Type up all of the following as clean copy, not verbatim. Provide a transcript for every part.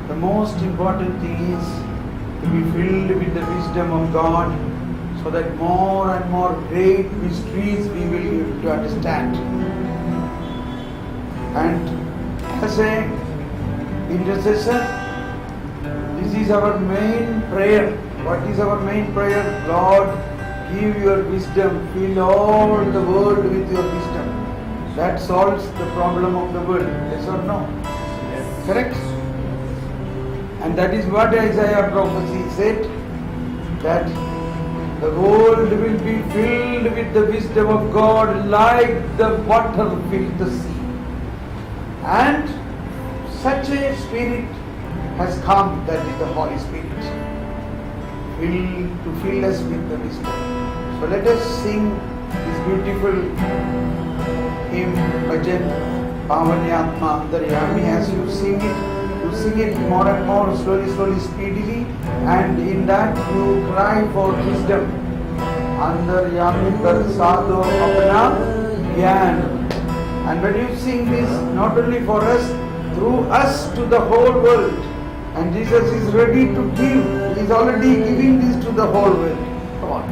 The most important thing is to be filled with the wisdom of God, so that more and more great mysteries we will be able to understand. And as a intercessor, this is our main prayer. What is our main prayer? Lord, give your wisdom, fill all the world with your wisdom. That solves the problem of the world. Yes or no? Yes. Correct? And that is what Isaiah prophecy said, that the world will be filled with the wisdom of God like the water fills the sea. And such a spirit has come, that is the Holy Spirit, to fill us with the wisdom. So let us sing this beautiful hymn, Bhajan, Pavanyatma Antaryami. As you sing it more and more, slowly, speedily, and in that you cry for wisdom. Antaryami Tarsado Apna Gyan. And when you sing this, not only for us, through us to the whole world. And Jesus is ready to give. He is already giving this to the whole world. Come on.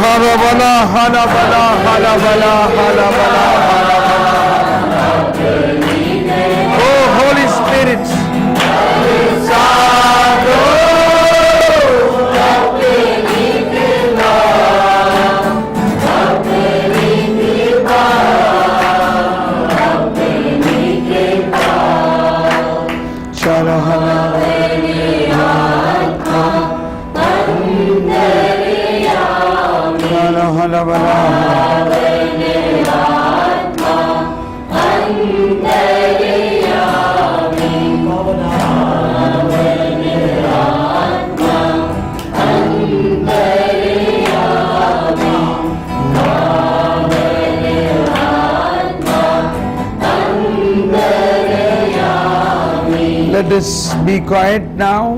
halabala, halabala, halabala, halabala, halabala. Oh, Holy Spirit. Let us be quiet now.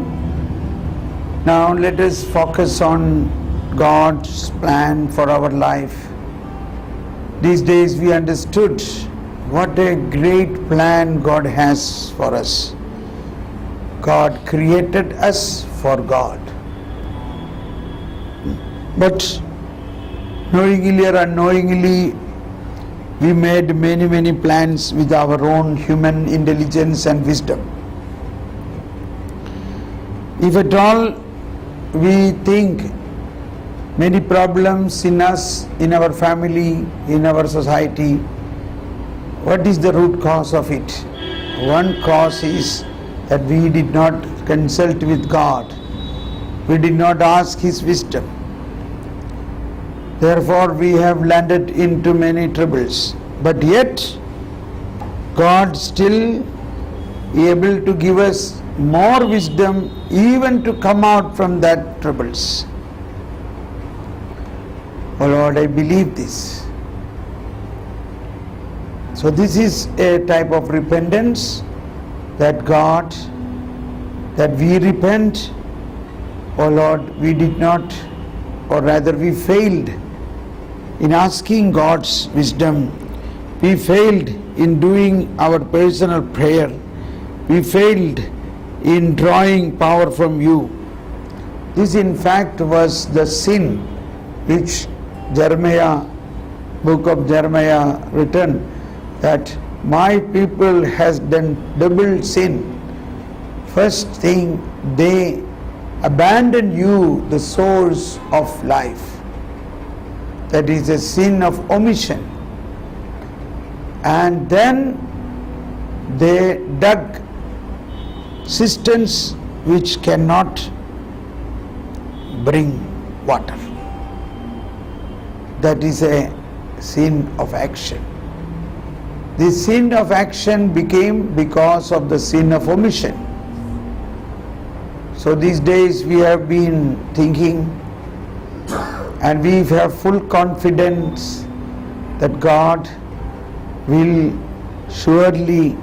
Now let us focus on God's plan for our life. These days we understood what a great plan God has for us. God created us for God. But knowingly or unknowingly, we made many plans with our own human intelligence and wisdom. If at all we think many problems in us, in our family, in our society, what is the root cause of it? One cause is that we did not consult with God. We did not ask His wisdom. Therefore we have landed into many troubles. But yet God still able to give us more wisdom even to come out from that troubles. Oh Lord, I believe this. So this is a type of repentance that we repent. Oh Lord, we did not, or rather we failed in asking God's wisdom. We failed in doing our personal prayer. We failed in drawing power from you. This in fact was the sin which Jeremiah, book of Jeremiah written, that my people has done double sin. First thing, they abandon you, the source of life. That is a sin of omission. And then they dug cisterns which cannot bring water. That is a sin of action. The sin of action became because of the sin of omission. So these days we have been thinking, and we have full confidence that God will surely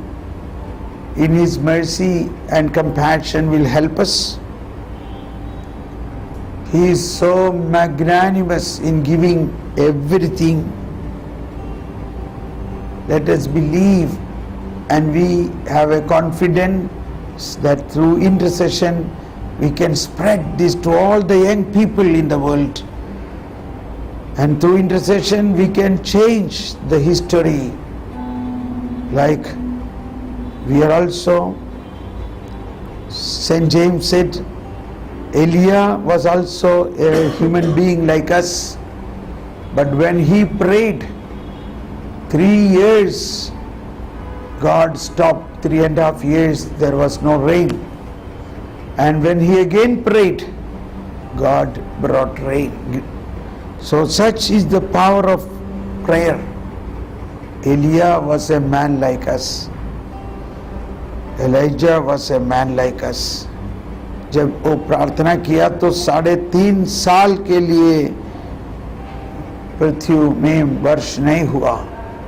in His mercy and compassion will help us. He is so magnanimous in giving everything. Let us believe, and we have a confidence that through intercession we can spread this to all the young people in the world. And through intercession we can change the history. Like we are also, St. James said, Elijah was also a human being like us, but when he prayed 3 years, God stopped. 3.5 years there was no rain, and when he again prayed, God brought rain. So such is the power of prayer. Elijah was a man like us. Elijah was a man like us. जब वो प्रार्थना किया तो 3.5 साल के लिए पृथ्वी में वर्ष नहीं हुआ,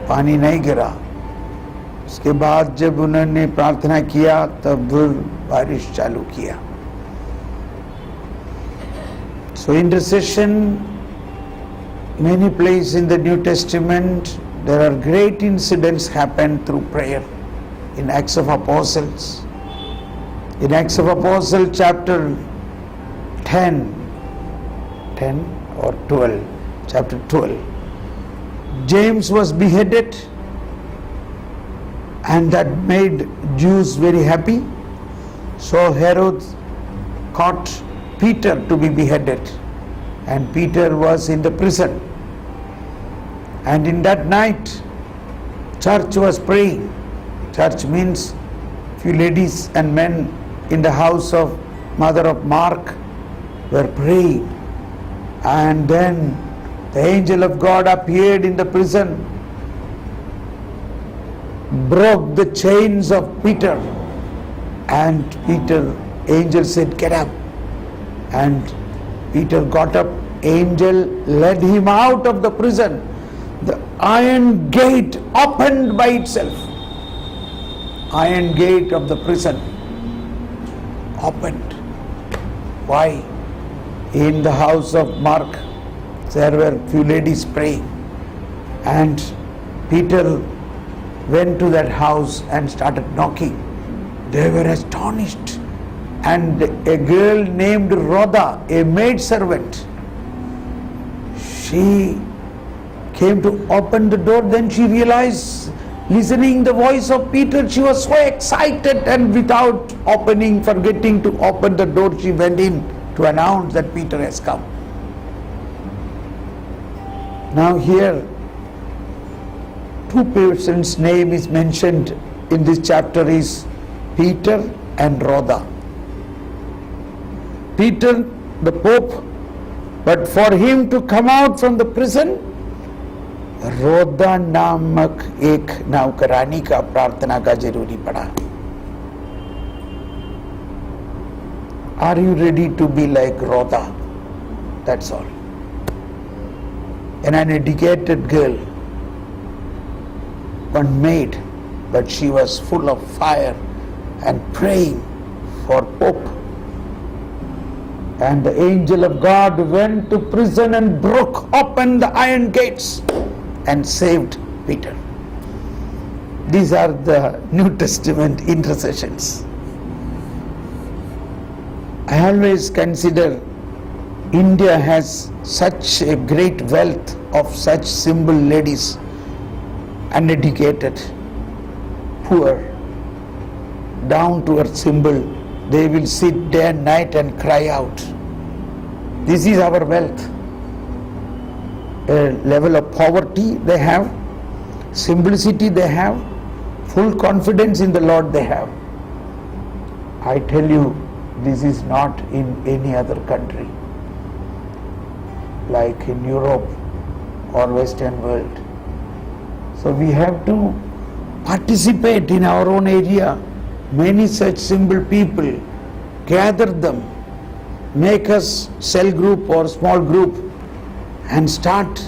पानी नहीं गिरा. उसके बाद जब उन्होंने प्रार्थना किया तब बारिश चालू किया. So intercession, many places in the New Testament there are great incidents happen through prayer. In Acts of Apostles, in Acts of Apostles chapter 10, 10 or 12, chapter 12. James was beheaded, and that made Jews very happy. So Herod caught Peter to be beheaded, and Peter was in the prison. And in that night, church was praying. Church means few ladies and men in the house of mother of Mark were praying. And then the angel of God appeared in the prison, broke the chains of Peter, and angel said, "Get up." And Peter got up. Angel led him out of the prison. The iron gate opened by itself. Iron gate of the prison opened. Why? In the house of Mark, there were few ladies praying, and Peter went to that house and started knocking. They were astonished, and a girl named Rhoda, a maid servant, she came to open the door. Then she realized, listening the voice of Peter, she was so excited, and without forgetting to open the door, she went in to announce that Peter has come. Now here, two persons' name is mentioned in this chapter is Peter and Rhoda. Peter, the Pope, but for him to come out from the prison, रोदा नामक एक नौकरानी का प्रार्थना का जरूरी पड़ा. Are you ready to be like Rhoda? That's all. An uneducated girl, one maid, but she was full of fire and praying for Pope. And the angel of God went to prison and broke open the iron gates and saved Peter. These are the New Testament intercessions. I always consider India has such a great wealth of such simple ladies, uneducated, poor, down to earth symbol. They will sit day and night and cry out. This is our wealth. A level of poverty they have, simplicity they have, full confidence in the Lord they have. I tell you, this is not in any other country, like in Europe or Western world. So we have to participate in our own area. Many such simple people, gather them, make us cell group or small group, and start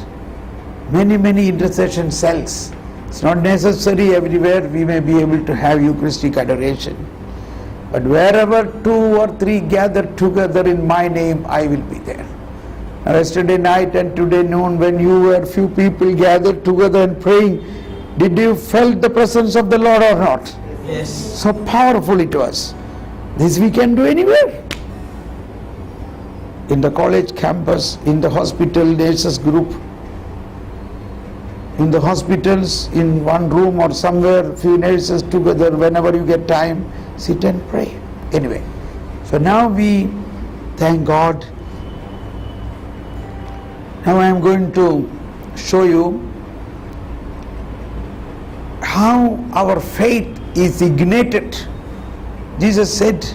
many intercession cells. It's not necessary everywhere we may be able to have Eucharistic adoration, but wherever 2 or 3 gather together in my name, I will be there. Now, yesterday night and today noon, when you were few people gathered together and praying, did you felt the presence of the Lord or not? Yes. So powerful it was. This we can do anywhere. In the college campus, in the hospital nurses group, in the hospitals, in one room or somewhere, few nurses together, whenever you get time, sit and pray. Anyway, so now we thank God. Now I am going to show you how our faith is ignited. Jesus said,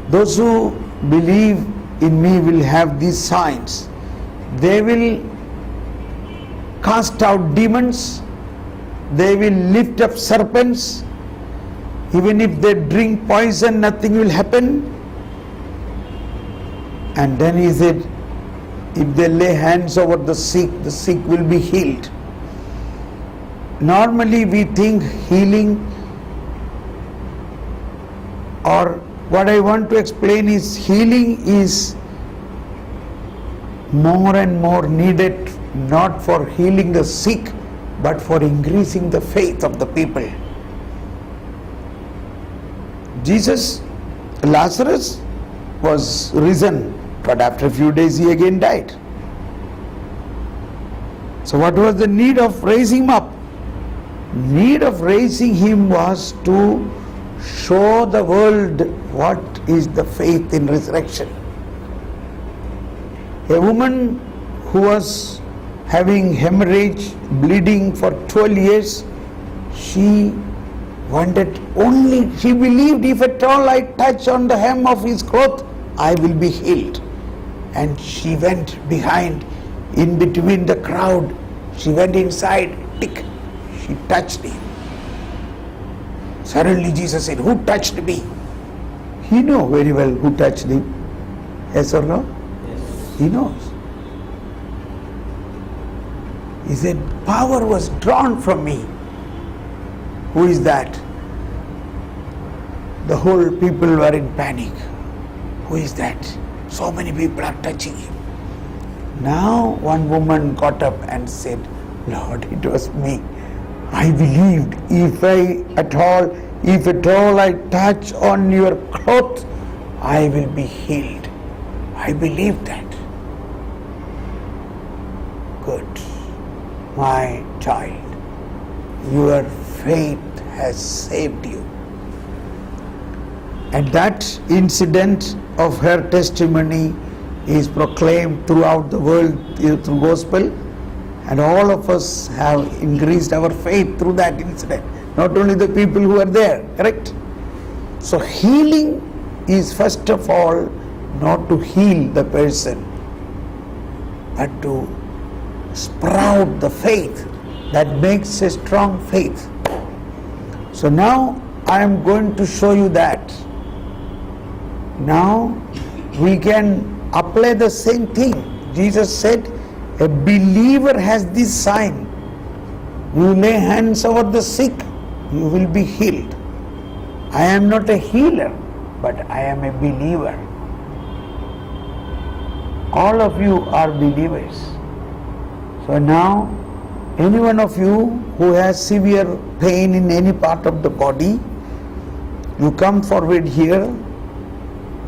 those who believe in me will have these signs. They will cast out demons, they will lift up serpents, even if they drink poison, nothing will happen. And then he said, if they lay hands over the sick will be healed. Normally we think healing, or what I want to explain is healing is more and more needed, not for healing the sick, but for increasing the faith of the people. Lazarus was risen But after a few days he again died. So what was the need of raising him up? Need of raising him was to show the world what is the faith in resurrection. A woman who was having hemorrhage, bleeding for 12 years, she wanted only, she believed, if at all I touch on the hem of his cloth, I will be healed. And she went behind, in between the crowd, she went inside, tick, she touched him. Suddenly Jesus said, who touched me? He knew very well who touched him. Yes or no? Yes. He knows. He said, power was drawn from me. Who is that? The whole people were in panic. Who is that? So many people are touching him. Now one woman got up and said, Lord, it was me. I believed if at all I touch on your cloth, I will be healed. I believed that. Good. My child, your faith has saved you. And that incident of her testimony is proclaimed throughout the world through gospel, and all of us have increased our faith through that incident. Not only the people who are there, correct? So healing is first of all not to heal the person, but to sprout the faith that makes a strong faith. So now I am going to show you that. Now we can apply the same thing. Jesus said, a believer has this sign. You lay hands over the sick, you will be healed. I am not a healer, but I am a believer. All of you are believers. So now, any one of you who has severe pain in any part of the body, you come forward here.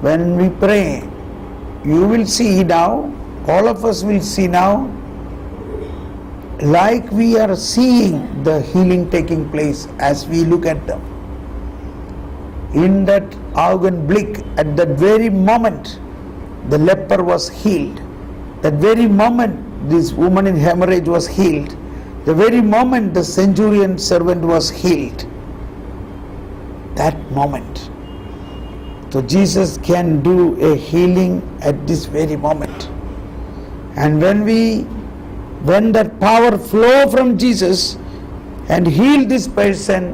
When we pray, you will see now, all of us will see now, like we are seeing the healing taking place as we look at them. In that Augenblick, at that very moment, the leper was healed. That very moment, this woman in hemorrhage was healed. The very moment, the centurion servant was healed. That moment. So Jesus can do a healing at this very moment. And when that power flow from Jesus and heal this person,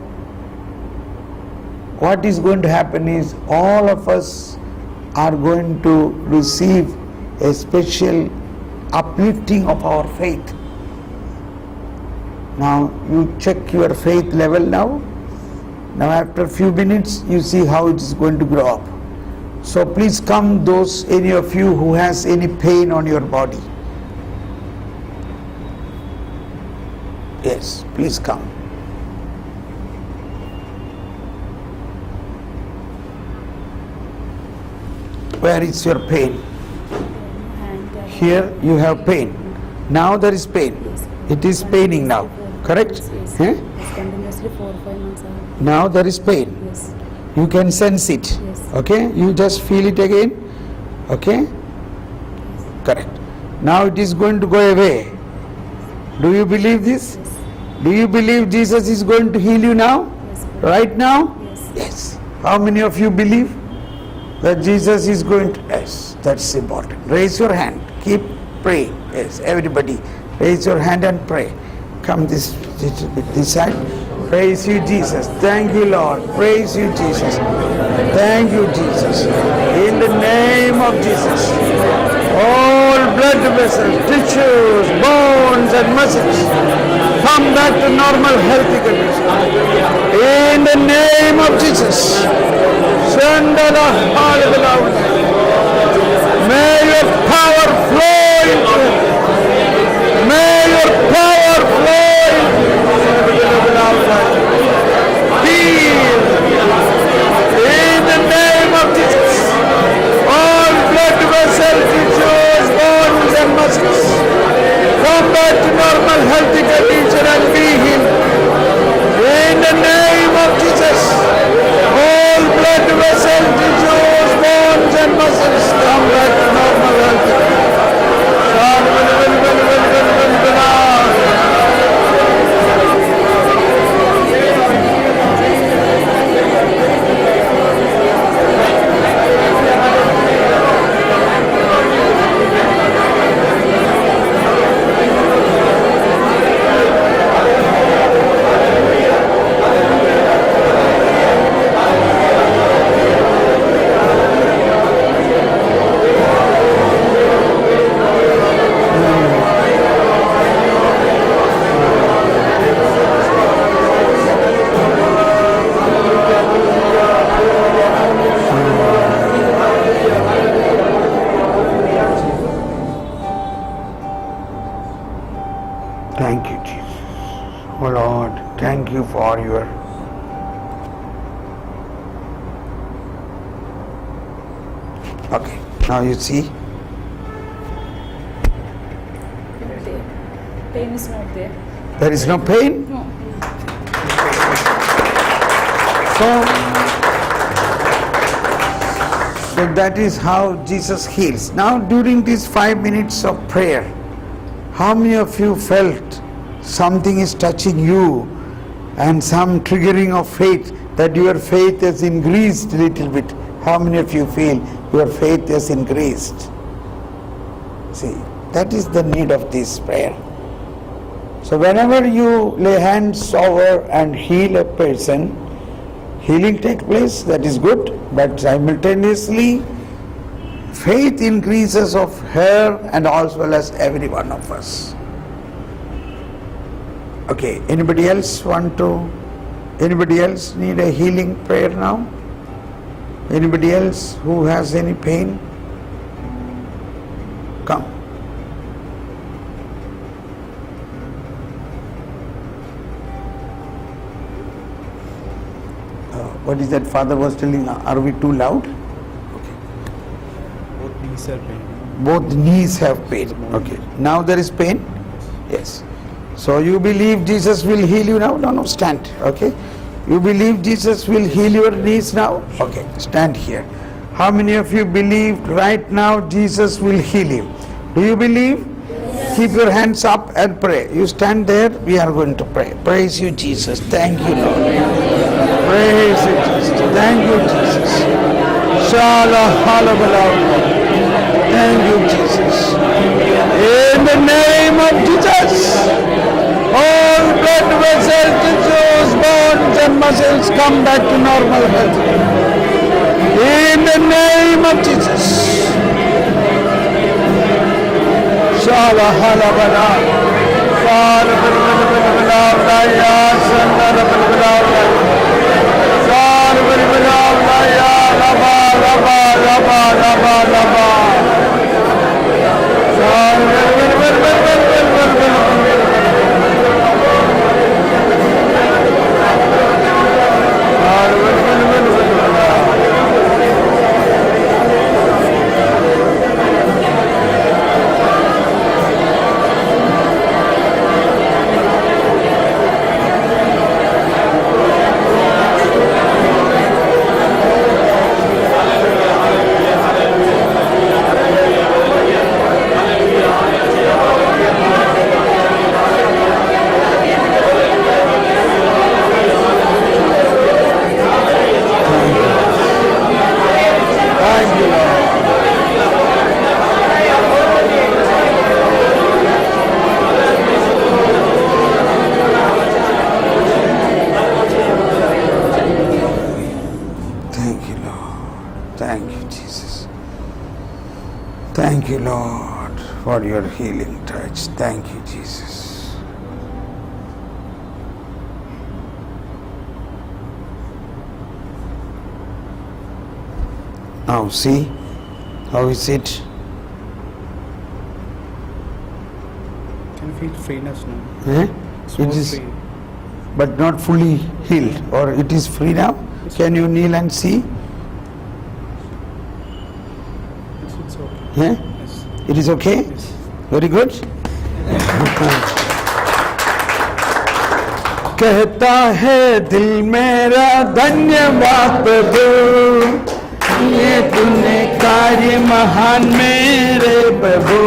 what is going to happen is all of us are going to receive a special uplifting of our faith. Now you check your faith level now. Now after a few minutes you see how it is going to grow up. So please come, those any of you who has any pain on your body. Yes, please come. Where is your pain? Here you have pain. Now there is pain. It is paining now. Correct? Yes. Eh? It's continuously 4 or 5 months. Now there is pain. Yes. You can sense it. Yes. Okay? You just feel it again. Okay? Correct. Now it is going to go away. Do you believe this? Yes. Do you believe Jesus is going to heal you now? Yes. Right now? Yes. Yes. How many of you believe that Jesus is going to? Yes, that's important. Raise your hand. Keep praying. Yes, everybody. Raise your hand and pray. Come this side. Praise you, Jesus. Thank you, Lord. Praise you, Jesus. Thank you, Jesus. In the name of Jesus. All blood vessels, tissues, bones and muscles come back to normal healthy condition. In the name of Jesus. May your power flow into it. May your power flow into heal. In the name of Jesus. All blood vessels for your okay. Now you see. The pain is not there. There is no pain. No. So that is how Jesus heals. Now during these 5 minutes of prayer, how many of you felt something is touching you and some triggering of faith, that your faith has increased a little bit? How many of you feel your faith has increased? See, that is the need of this prayer. So whenever you lay hands over and heal a person, healing takes place, that is good, but simultaneously faith increases of her and as well as every one of us. Okay, anybody else need a healing prayer now? Anybody else who has any pain? Come. What is that Father was telling? Are we too loud? Both knees are pain. Both knees have pain. Okay. Now there is pain? Yes. So you believe Jesus will heal you now? No, stand. Okay. You believe Jesus will heal your knees now? Okay, stand here. How many of you believe right now Jesus will heal you? Do you believe? Yes. Keep your hands up and pray. You stand there, we are going to pray. Praise you, Jesus. Thank you, Lord. Praise you, Jesus. Thank you, Jesus. Thank you, Jesus. In the name of Jesus, all blood vessels, tissues, bones and muscles come back to normal health. In the name of Jesus. Thank you, Lord, for your healing touch. Thank you, Jesus. Now see, how is it? Can feel freeness now. It is, but not fully healed, or it is free now? Can you kneel and see? It's okay. Yes. It is okay? Yes. Very good. कहता है दिल मेरा धन्यवाद प्रभु, ये तूने कार्य महान मेरे प्रभु।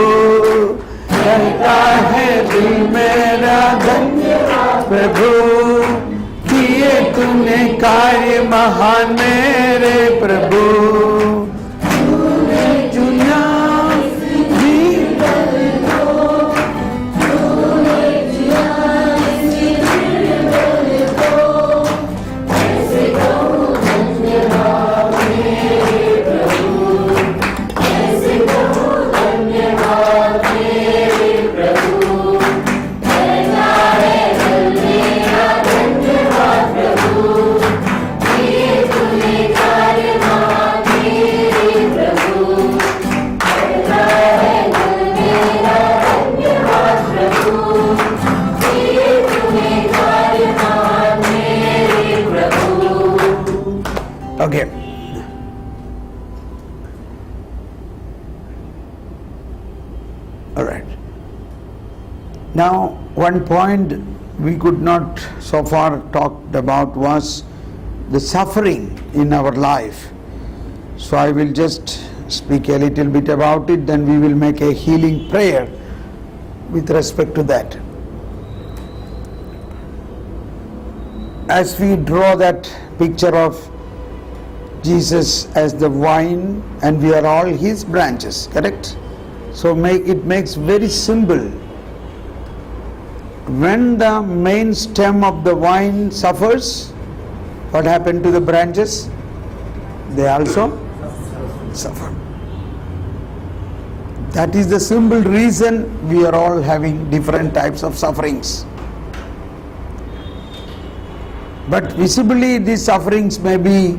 कहता है दिल मेरा धन्यवाद प्रभु, ये तूने कार्य महान मेरे प्रभु। All right. Now, one point we could not so far talked about was the suffering in our life. So I will just speak a little bit about it, then we will make a healing prayer with respect to that. As we draw that picture of Jesus as the vine and we are all his branches, correct? So it makes very simple. When the main stem of the vine suffers, what happened to the branches? They also suffer. That is the simple reason we are all having different types of sufferings. But visibly these sufferings may be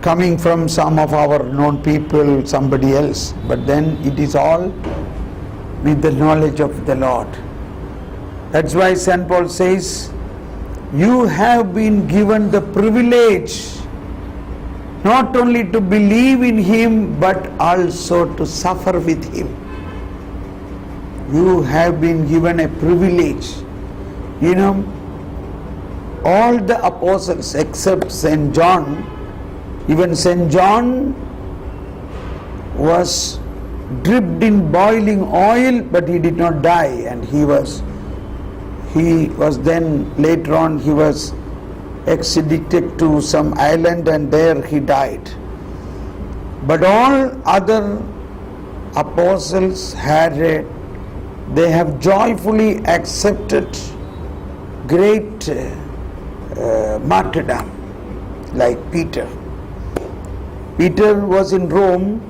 coming from some of our known people, somebody else, but then it is all with the knowledge of the Lord. That's why St. Paul says, you have been given the privilege not only to believe in him but also to suffer with him. You have been given a privilege. You know, all the apostles except St. John, even St. John was dipped in boiling oil, but he did not die, and he was then later on he was extradited to some island and there he died. But all other apostles they have joyfully accepted great martyrdom, like Peter. Peter was in Rome,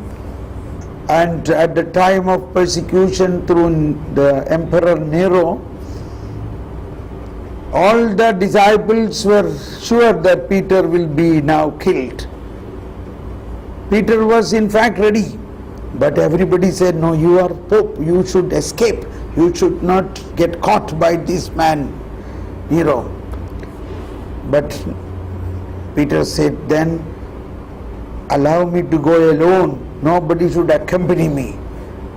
and at the time of persecution through the Emperor Nero, all the disciples were sure that Peter will be now killed. Peter was in fact ready, but everybody said, no, you are Pope, you should escape, you should not get caught by this man, Nero. But Peter said, then allow me to go alone, nobody should accompany me,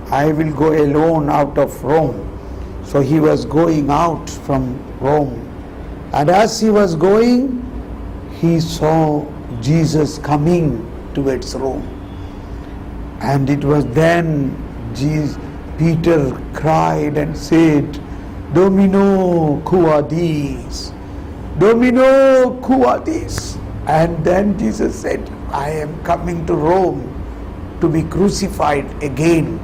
I will go alone out of Rome. So he was going out from Rome, and as he was going, he saw Jesus coming towards Rome. And it was then Peter cried and said, Domino, quo vadis? Domino, quo vadis? And then Jesus said, I am coming to Rome to be crucified again.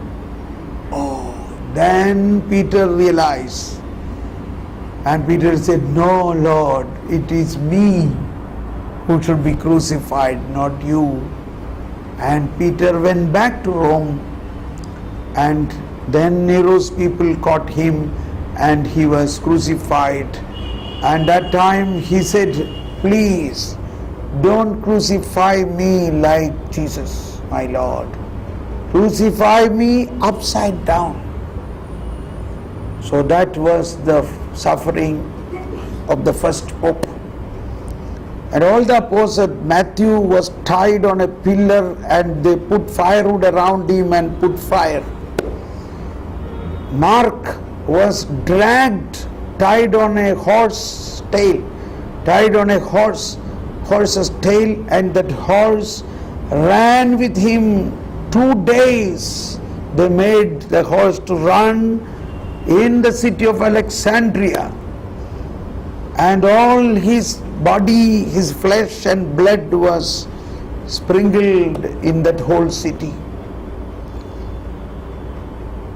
Oh, then Peter realized, and Peter said, no, Lord, it is me who should be crucified, not you. And Peter went back to Rome, and then Nero's people caught him and he was crucified. And that time he said, please don't crucify me like Jesus, my Lord. Crucify me upside down. So that was the suffering of the first pope. And all the apostles, Matthew was tied on a pillar and they put firewood around him and put fire. Mark was dragged, tied on a horse's tail, and that horse ran with him 2 days. They made the horse to run in the city of Alexandria, and all his body, his flesh and blood was sprinkled in that whole city.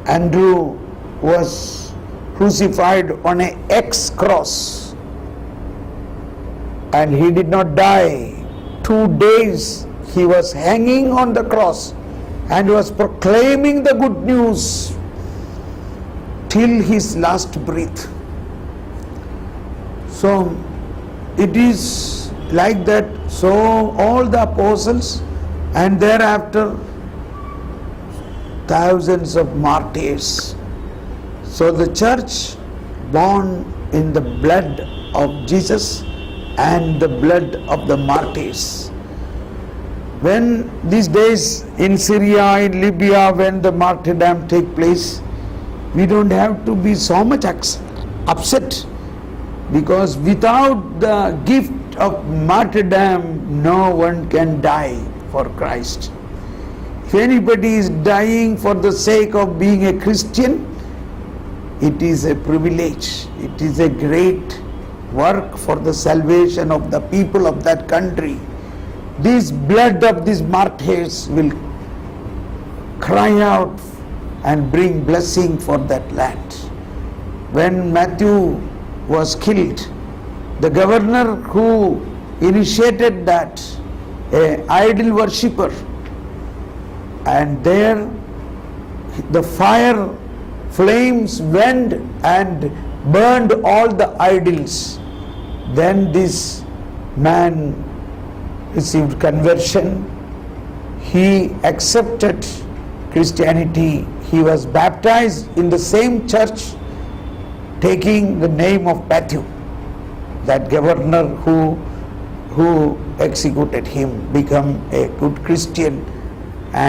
Andrew was crucified on an X cross, and he did not die. 2 days he was hanging on the cross and was proclaiming the good news till his last breath. So it is like that. So all the apostles, and thereafter thousands of martyrs. So the church born in the blood of Jesus and the blood of the martyrs. When these days in Syria, in Libya, when the martyrdom take place, we don't have to be so much upset, because without the gift of martyrdom, no one can die for Christ. If anybody is dying for the sake of being a Christian, it is a privilege. It is a great work for the salvation of the people of that country. This blood of these martyrs will cry out and bring blessing for that land. When Matthew was killed, the governor who initiated that, an idol worshipper, and there the fire flames went and burned all the idols. Then this man received conversion. He accepted Christianity. He was baptized in the same church, taking the name of Matthew. That governor who executed him became a good Christian